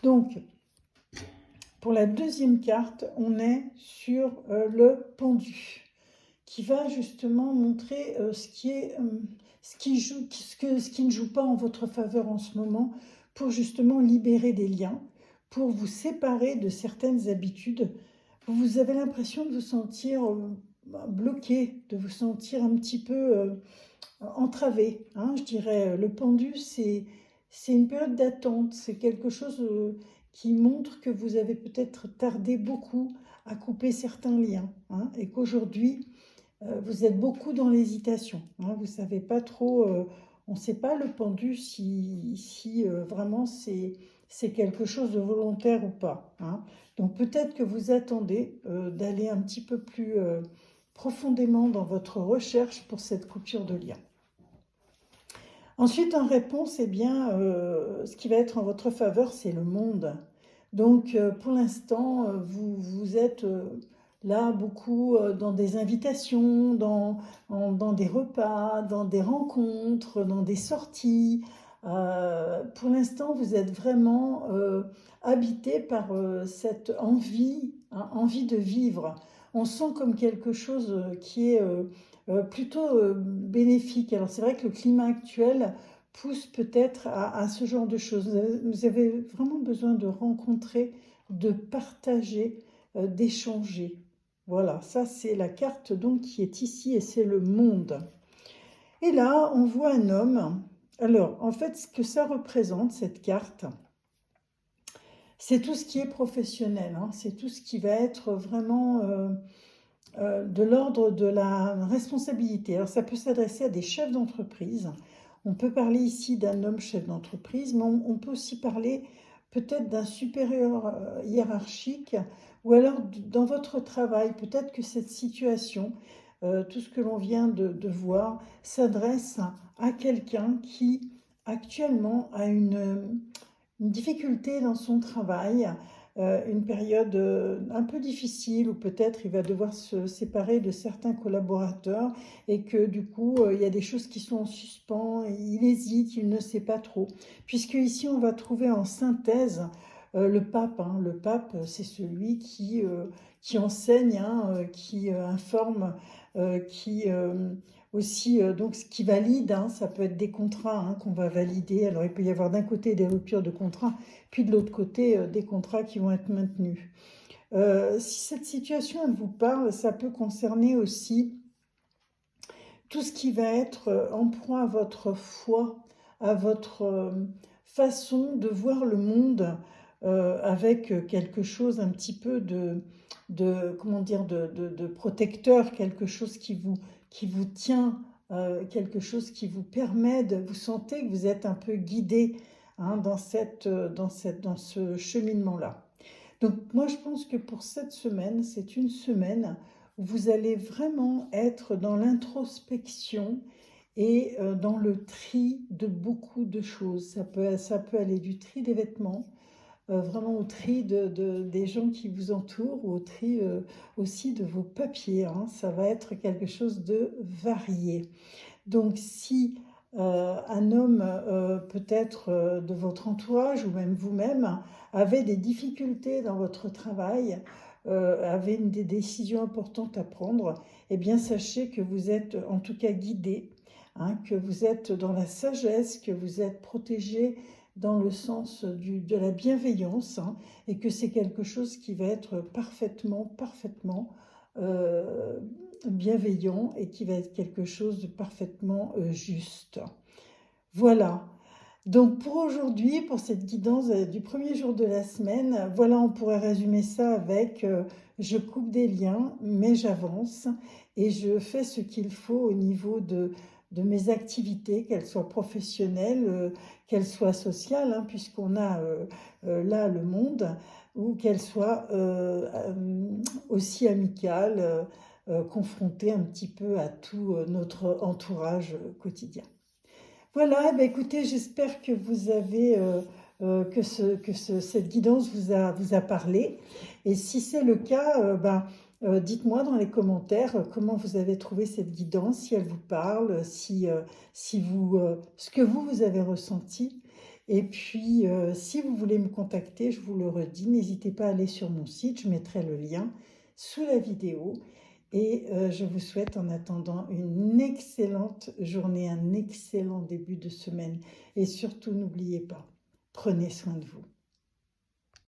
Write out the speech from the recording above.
Donc, pour la deuxième carte, on est sur le pendu, qui va justement montrer ce qui ne joue pas en votre faveur en ce moment, pour justement libérer des liens, pour vous séparer de certaines habitudes. Vous avez l'impression de vous sentir bloqué, de vous sentir un petit peu entravé, hein, je dirais. Le pendu, c'est une période d'attente, c'est quelque chose qui montre que vous avez peut-être tardé beaucoup à couper certains liens, hein, et qu'aujourd'hui, vous êtes beaucoup dans l'hésitation, hein, vous ne savez pas trop, on ne sait pas le pendu si vraiment c'est quelque chose de volontaire ou pas, hein. Donc peut-être que vous attendez d'aller un petit peu plus profondément dans votre recherche pour cette coupure de lien. Ensuite, en réponse, eh bien, ce qui va être en votre faveur, c'est le monde. Donc, pour l'instant, vous êtes là beaucoup dans des invitations, dans des repas, dans des rencontres, dans des sorties. Pour l'instant, vous êtes vraiment habité par cette envie, hein, envie de vivre. On sent comme quelque chose qui est plutôt bénéfique. Alors c'est vrai que le climat actuel pousse peut-être à ce genre de choses. Vous avez vraiment besoin de rencontrer, de partager, d'échanger. Voilà, ça c'est la carte donc qui est ici et c'est le monde. Et là, on voit un homme. Alors, en fait, ce que ça représente, cette carte, c'est tout ce qui est professionnel, hein. C'est tout ce qui va être vraiment de l'ordre de la responsabilité. Alors ça peut s'adresser à des chefs d'entreprise. On peut parler ici d'un homme chef d'entreprise, mais on peut aussi parler peut-être d'un supérieur hiérarchique, ou alors dans votre travail, peut-être que cette situation, tout ce que l'on vient de voir, s'adresse à quelqu'un qui actuellement a une difficulté dans son travail, une période un peu difficile où peut-être il va devoir se séparer de certains collaborateurs et que du coup il y a des choses qui sont en suspens, il hésite, il ne sait pas trop. Puisque ici on va trouver en synthèse le pape, hein. Le pape, c'est celui qui enseigne, hein, qui informe, qui aussi, donc ce qui valide, hein, ça peut être des contrats, hein, qu'on va valider. Alors il peut y avoir d'un côté des ruptures de contrat, puis de l'autre côté des contrats qui vont être maintenus. Si cette situation elle vous parle, ça peut concerner aussi tout ce qui va être en proie à votre foi, à votre façon de voir le monde, avec quelque chose un petit peu comment dire, de protecteur, quelque chose qui vous tient, quelque chose qui vous permet de vous sentir que vous êtes un peu guidé, hein, dans ce cheminement-là. Donc moi je pense que pour cette semaine, c'est une semaine où vous allez vraiment être dans l'introspection et dans le tri de beaucoup de choses. Ça peut aller du tri des vêtements, vraiment au tri des gens qui vous entourent, ou au tri aussi de vos papiers, hein. Ça va être quelque chose de varié. Donc si un homme peut-être de votre entourage ou même vous-même avait des difficultés dans votre travail, avait des décisions importantes à prendre, eh bien sachez que vous êtes en tout cas guidé, hein, que vous êtes dans la sagesse, que vous êtes protégé dans le sens de la bienveillance, hein, et que c'est quelque chose qui va être parfaitement bienveillant et qui va être quelque chose de parfaitement juste. Voilà. Donc pour aujourd'hui, pour cette guidance du premier jour de la semaine, voilà, on pourrait résumer ça avec je coupe des liens, mais j'avance et je fais ce qu'il faut au niveau de mes activités, qu'elles soient professionnelles, qu'elles soient sociales, hein, puisqu'on a là le monde, ou qu'elles soient aussi amicales, confrontées un petit peu à tout notre entourage quotidien. Voilà, eh bien, écoutez, j'espère que vous avez cette guidance vous a parlé. Et si c'est le cas, dites-moi dans les commentaires comment vous avez trouvé cette guidance, si elle vous parle, si ce que vous avez ressenti. Et puis, si vous voulez me contacter, je vous le redis, n'hésitez pas à aller sur mon site, je mettrai le lien sous la vidéo. Et je vous souhaite en attendant une excellente journée, un excellent début de semaine. Et surtout, n'oubliez pas, prenez soin de vous.